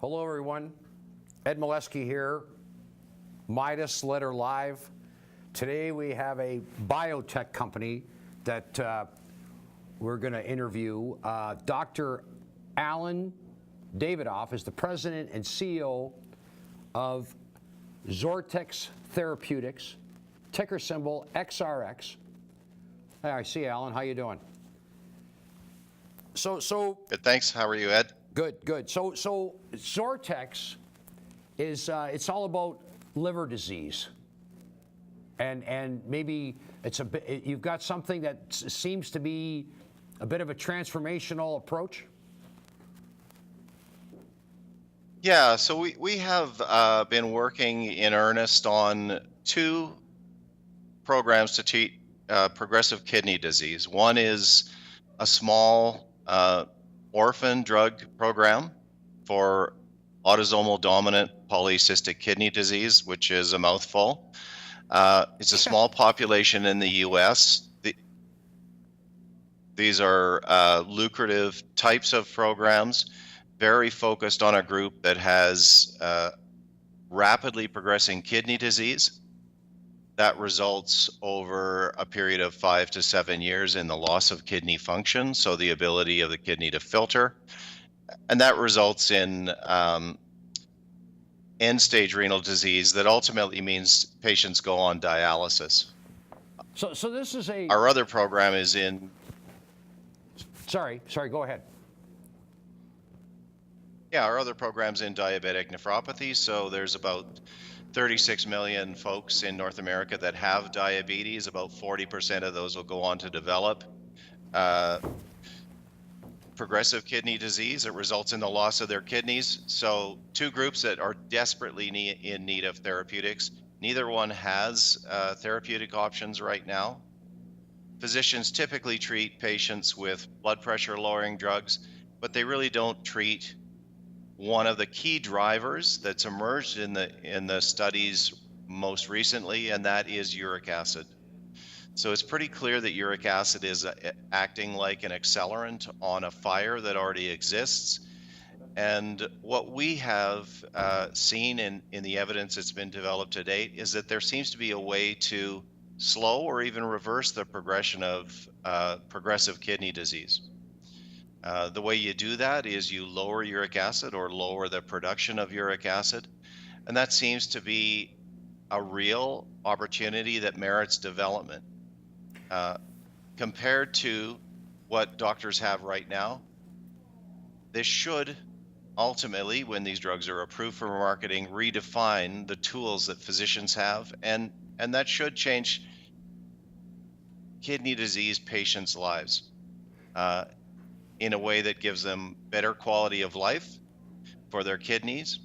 Hello, everyone. Ed Molesky here, Midas Letter Live. Today we have a biotech company that we're going to interview. Dr. Alan Davidoff is the president and CEO of XORTX Therapeutics, ticker symbol XRX. Hey, I see Alan. How you doing? Good, thanks. How are you, Ed? Good. So XORTX is it's all about liver disease, and maybe it's you've got something that seems to be a bit of a transformational approach. Yeah, so we have been working in earnest on two programs to treat progressive kidney disease. One is a small orphan drug program for autosomal dominant polycystic kidney disease, which is a mouthful. It's a small population in the U.S. These are lucrative types of programs, very focused on a group that has rapidly progressing kidney disease that results over a period of 5 to 7 years in the loss of kidney function, so the ability of the kidney to filter. And that results in end-stage renal disease that ultimately means patients go on dialysis. So this is a... Our other program is in... Sorry, go ahead. Yeah, our other program's in diabetic nephropathy, so there's about 36 million folks in North America that have diabetes. About 40% of those will go on to develop progressive kidney disease. It results in the loss of their kidneys. So two groups that are desperately in need of therapeutics. Neither one has therapeutic options right now. Physicians typically treat patients with blood pressure lowering drugs, but they really don't treat one of the key drivers that's emerged in the studies most recently, and that is uric acid. So it's pretty clear that uric acid is acting like an accelerant on a fire that already exists. And what we have seen in the evidence that's been developed to date is that there seems to be a way to slow or even reverse the progression of progressive kidney disease. The way you do that is you lower uric acid or lower the production of uric acid. And that seems to be a real opportunity that merits development. Compared to what doctors have right now, this should ultimately, when these drugs are approved for marketing, redefine the tools that physicians have. And that should change kidney disease patients' lives. In a way that gives them better quality of life for their kidneys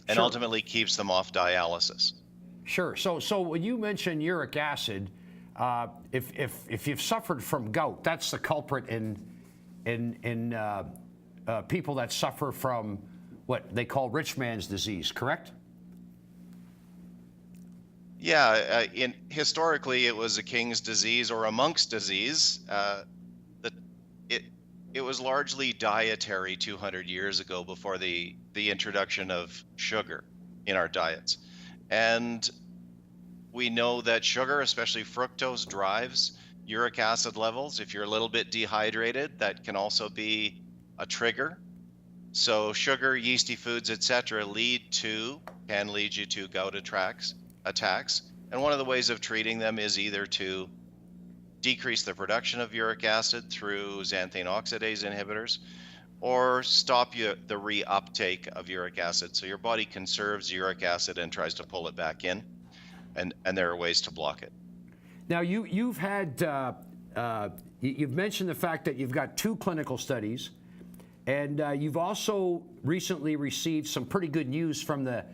and Sure. ultimately keeps them off dialysis. Sure. So when you mention uric acid, if you've suffered from gout, that's the culprit in people that suffer from what they call rich man's disease, correct? Yeah, historically it was a king's disease or a monk's disease. It was largely dietary 200 years ago before the introduction of sugar in our diets. And we know that sugar, especially fructose, drives uric acid levels. If you're a little bit dehydrated, that can also be a trigger. So sugar, yeasty foods, etc. can lead you to gout attacks. And one of the ways of treating them is either to decrease the production of uric acid through xanthine oxidase inhibitors, or stop the reuptake of uric acid. So your body conserves uric acid and tries to pull it back in, and there are ways to block it. Now you've had you've mentioned the fact that you've got two clinical studies, and you've also recently received some pretty good news from the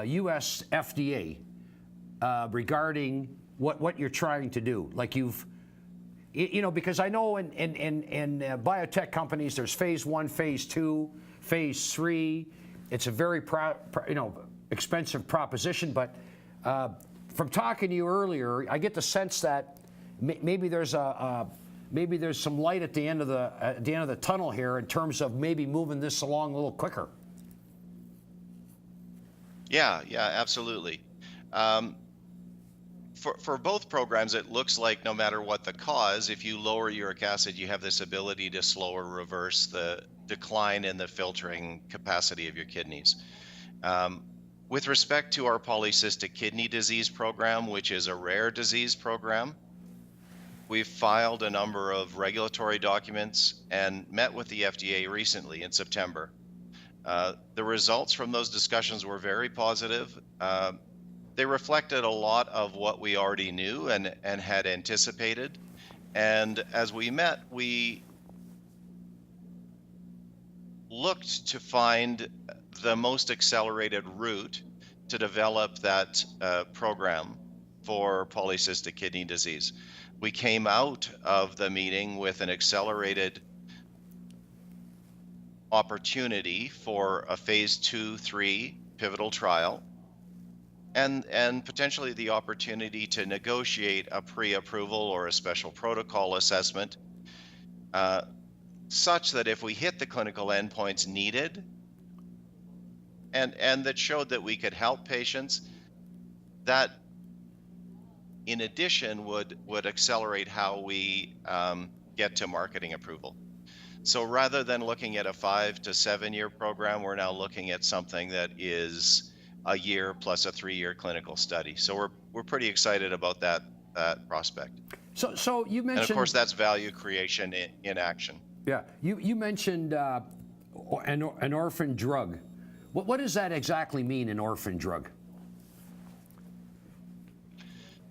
U.S. FDA regarding what you're trying to do. Like because I know in biotech companies there's phase 1, phase 2, phase 3. It's a very expensive proposition, but from talking to you earlier, I get the sense that maybe there's some light at the end of the tunnel here in terms of maybe moving this along a little quicker. Yeah, yeah, absolutely. Um, for both programs, it looks like no matter what the cause, if you lower uric acid, you have this ability to slow or reverse the decline in the filtering capacity of your kidneys. Um, with respect to our polycystic kidney disease program, which is a rare disease program, we've filed a number of regulatory documents and met with the FDA recently in September. The results from those discussions were very positive. They reflected a lot of what we already knew and had anticipated. And as we met, we looked to find the most accelerated route to develop that program for polycystic kidney disease. We came out of the meeting with an accelerated opportunity for a phase 2-3 pivotal trial and potentially the opportunity to negotiate a pre-approval or a special protocol assessment such that if we hit the clinical endpoints needed and that showed that we could help patients, that in addition would accelerate how we get to marketing approval. So rather than looking at a 5 to 7 year program, we're now looking at something that is a year plus a 3-year clinical study. So we're pretty excited about that prospect. So you mentioned, and of course, that's value creation in action. Yeah, you mentioned an orphan drug. What does that exactly mean, an orphan drug?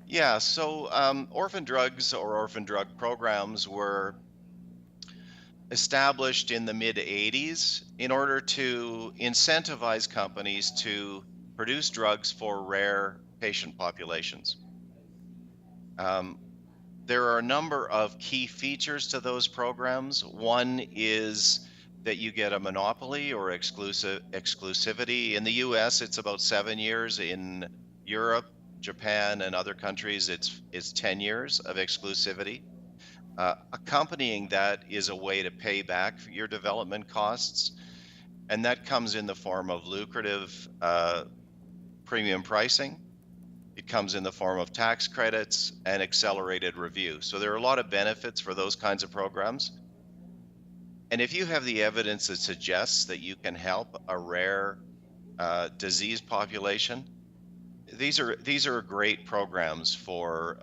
Yeah, so orphan drugs or orphan drug programs were established in the mid-'80s in order to incentivize companies to produce drugs for rare patient populations. There are a number of key features to those programs. One is that you get a monopoly or exclusivity. In the US, it's about 7 years. In Europe, Japan, and other countries, it's 10 years of exclusivity. Accompanying that is a way to pay back your development costs, and that comes in the form of lucrative premium pricing. It comes in the form of tax credits and accelerated review. So there are a lot of benefits for those kinds of programs. And if you have the evidence that suggests that you can help a rare disease population, these are great programs for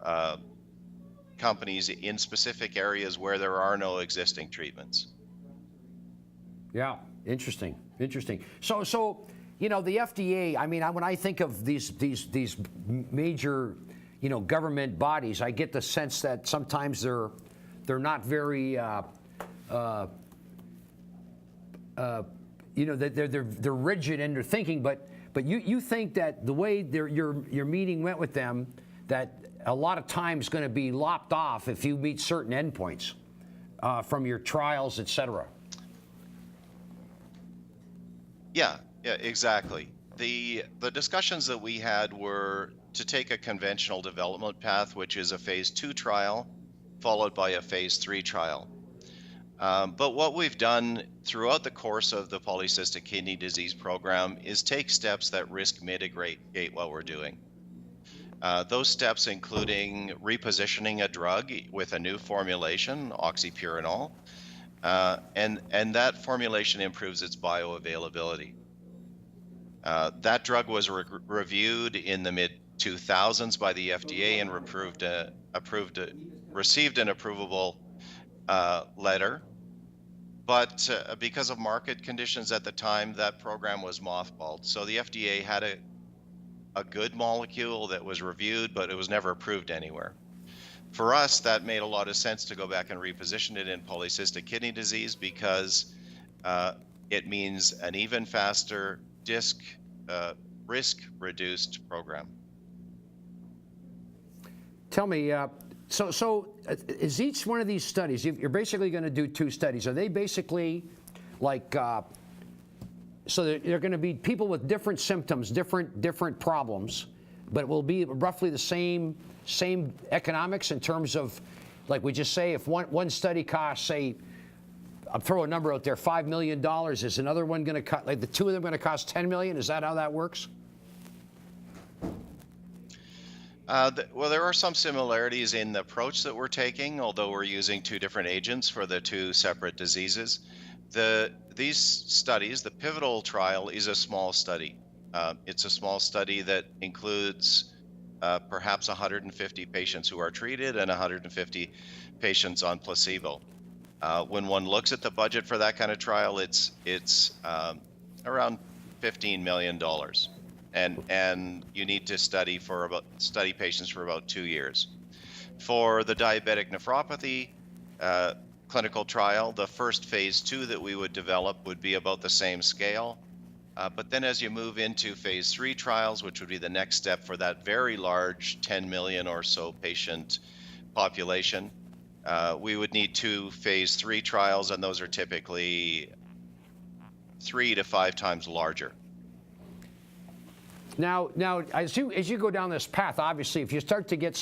companies in specific areas where there are no existing treatments. Yeah, interesting. So you know, the FDA, I mean, when I think of these major, you know, government bodies, I get the sense that sometimes they're not very you know, they're rigid in their thinking, but you think that the way your meeting went with them, that a lot of time is going to be lopped off if you meet certain endpoints from your trials, et cetera. Yeah, exactly. The discussions that we had were to take a conventional development path, which is a phase 2 trial, followed by a phase 3 trial. But what we've done throughout the course of the polycystic kidney disease program is take steps that risk mitigate what we're doing. Those steps including repositioning a drug with a new formulation, oxypurinol, and that formulation improves its bioavailability. That drug was reviewed in the mid-2000s by the FDA and received an approvable letter. But because of market conditions at the time, that program was mothballed. So the FDA had a good molecule that was reviewed, but it was never approved anywhere. For us, that made a lot of sense to go back and reposition it in polycystic kidney disease because it means an even faster risk-reduced program. Tell me, so is each one of these studies, you're basically going to do 2 studies. Are they basically like, so they're going to be people with different symptoms, different problems, but it will be roughly the same economics in terms of, like we just say, if one study costs, say, I'll throw a number out there, $5 million, is another one going to cost, like the 2 of them going to cost $10 million? Is that how that works? Well, there are some similarities in the approach that we're taking, although we're using two different agents for the two separate diseases. These studies, the pivotal trial is a small study. It's a small study that includes perhaps 150 patients who are treated and 150 patients on placebo. When one looks at the budget for that kind of trial, it's around $15 million. And you need to study patients for about 2 years. For the diabetic nephropathy clinical trial, the first phase 2 that we would develop would be about the same scale. But then as you move into phase 3 trials, which would be the next step for that very large 10 million or so patient population, we would need 2 phase 3 trials, and those are typically 3 to 5 times larger. Now, as you go down this path, obviously, if you start to get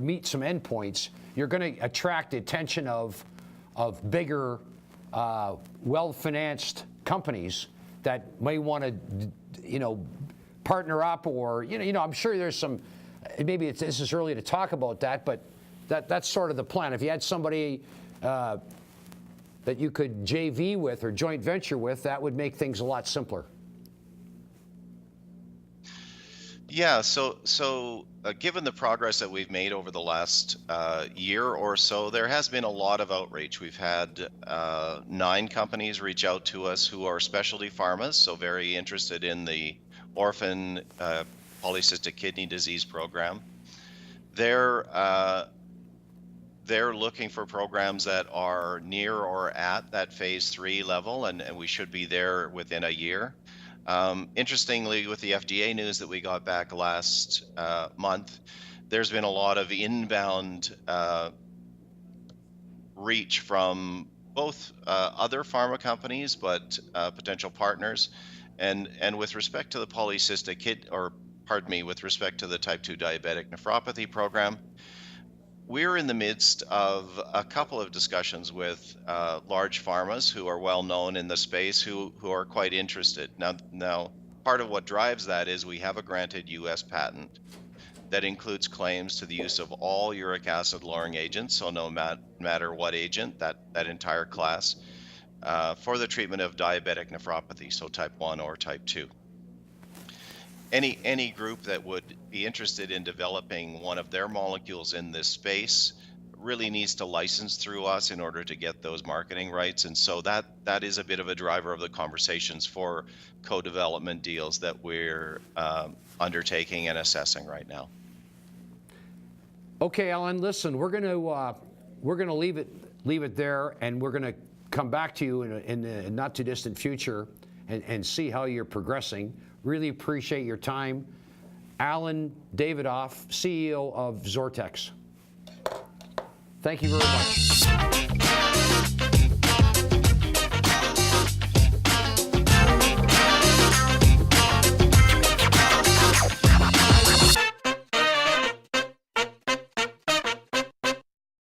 meet some endpoints, you're going to attract the attention of bigger, well-financed companies that may want to, partner up, or I'm sure there's some. Maybe this is early to talk about that, but that's sort of the plan. If you had somebody that you could JV with or joint venture with, that would make things a lot simpler. Yeah, so given the progress that we've made over the last year or so, there has been a lot of outreach. We've had 9 companies reach out to us who are specialty pharmas, so very interested in the orphan polycystic kidney disease program. They're looking for programs that are near or at that phase 3 level, and we should be there within a year. Interestingly, with the FDA news that we got back last month, there's been a lot of inbound reach from both other pharma companies, but potential partners. And with respect to the with respect to the type 2 diabetic nephropathy program, we're in the midst of a couple of discussions with large pharmas who are well known in the space who are quite interested. Now, part of what drives that is we have a granted U.S. patent that includes claims to the use of all uric acid lowering agents, so no matter what agent, that entire class, for the treatment of diabetic nephropathy, so type 1 or type 2. Any group that would be interested in developing one of their molecules in this space really needs to license through us in order to get those marketing rights. And so that is a bit of a driver of the conversations for co-development deals that we're undertaking and assessing right now. Okay, Alan, listen, we're going to leave it there, and we're going to come back to you in the not too distant future and see how you're progressing. Really appreciate your time. Alan Davidoff, CEO of XORTX. Thank you very much.